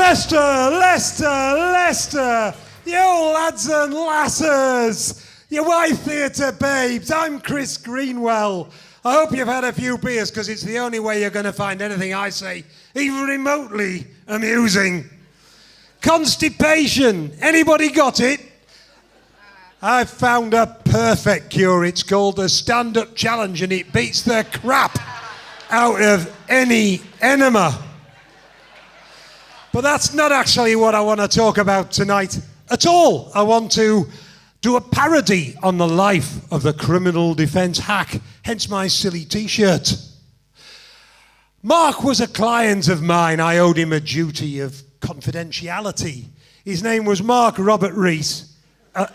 Leicester, Leicester, Leicester, you lads and lasses, you Y Theatre babes, I'm Chris Greenwell. I hope you've had a few beers because it's the only way you're going to find anything I say even remotely amusing. Constipation, anybody got it? I've found a perfect cure. It's called the stand-up challenge and it beats the crap out of any enema. But that's not actually what I want to talk about tonight at all. I want to do a parody on the life of the criminal defence hack, hence my silly t-shirt. Mark was a client of mine. I owed him a duty of confidentiality. His name was Mark Robert Rees. I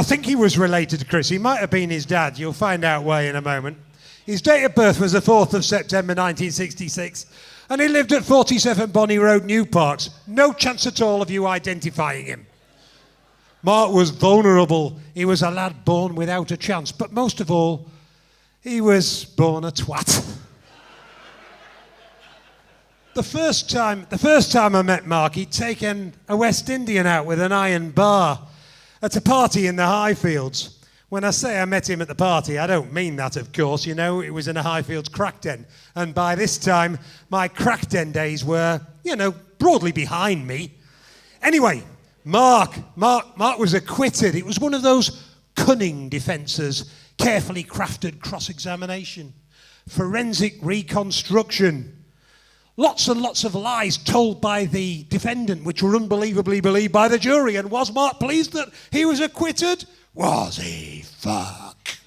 think he was related to Chris. He might have been his dad. You'll find out why in a moment. His date of birth was the 4th of September 1966, and he lived at 47 Bonnie Road, New Parks. No chance at all of you identifying him. Mark was vulnerable. He was a lad born without a chance, but most of all, he was born a twat. The first time I met Mark, he'd taken a West Indian out with an iron bar at a party in the Highfields. When I say I met him at the party, I don't mean that, of course. You know, it was in a Highfields crack den. And by this time, my crack den days were, broadly behind me. Anyway, Mark was acquitted. It was one of those cunning defences, carefully crafted cross-examination, forensic reconstruction, lots and lots of lies told by the defendant, which were unbelievably believed by the jury. And was Mark pleased that he was acquitted? Was he? Fuck.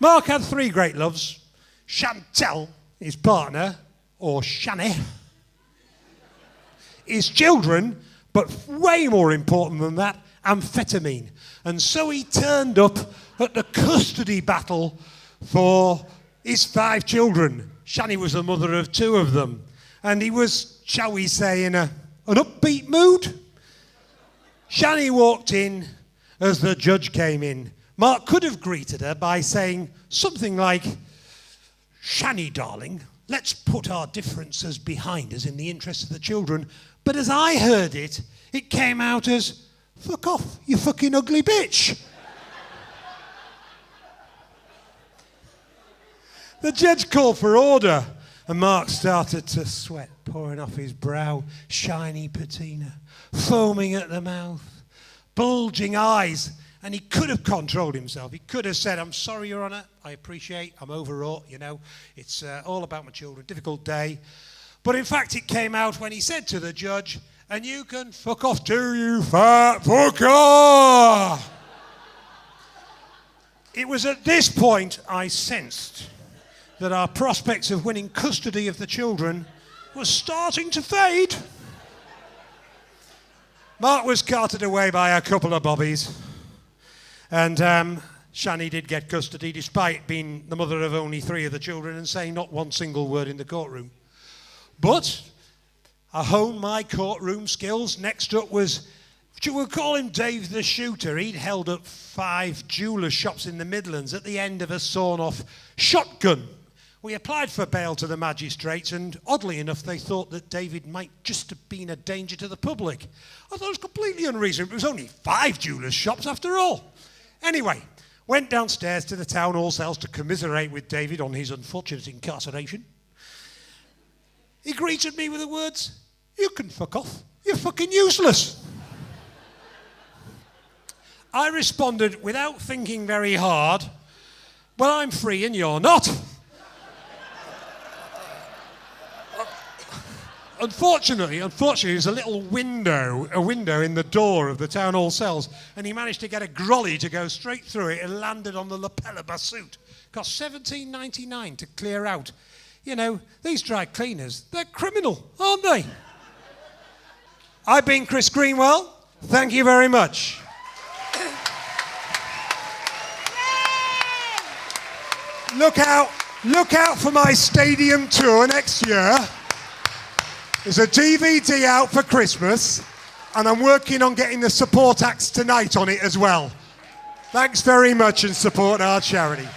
Mark had 3 great loves. Chantel, his partner, or Shanny. His children, but way more important than that, amphetamine. And so he turned up at the custody battle for his 5 children. Shani was the mother of 2 of them. And he was, shall we say, in an upbeat mood. Shani walked in as the judge came in. Mark could have greeted her by saying something like, "Shani, darling, let's put our differences behind us in the interest of the children." But as I heard it, it came out as, "Fuck off, you fucking ugly bitch." The judge called for order, and Mark started to sweat pouring off his brow, shiny patina, foaming at the mouth, bulging eyes, and he could have controlled himself. He could have said, "I'm sorry, Your Honour, I appreciate, I'm overwrought, it's all about my children, difficult day." But in fact, it came out when he said to the judge, "And you can fuck off too, you fat fucker." It was at this point I sensed that our prospects of winning custody of the children was starting to fade. Mark was carted away by a couple of bobbies, and Shani did get custody despite being the mother of only 3 of the children and saying not one single word in the courtroom. But I honed my courtroom skills. Next up was, we'll call him Dave the Shooter. He'd held up 5 jeweller shops in the Midlands at the end of a sawn-off shotgun. We applied for bail to the magistrates, and oddly enough, they thought that David might just have been a danger to the public. I thought it was completely unreasonable. It was only 5 jewellers' shops after all. Anyway, went downstairs to the town hall cells to commiserate with David on his unfortunate incarceration. He greeted me with the words, "You can fuck off. You're fucking useless." I responded without thinking very hard, "Well, I'm free and you're not." Unfortunately, there's a little window in the door of the town hall cells, and he managed to get a grolly to go straight through it and landed on the lapel of my suit. Cost $17.99 to clear out. These dry cleaners, they're criminal, aren't they? I've been Chris Greenwell. Thank you very much. Look out for my stadium tour next year. There's a DVD out for Christmas, and I'm working on getting the support acts tonight on it as well. Thanks very much, and support our charity.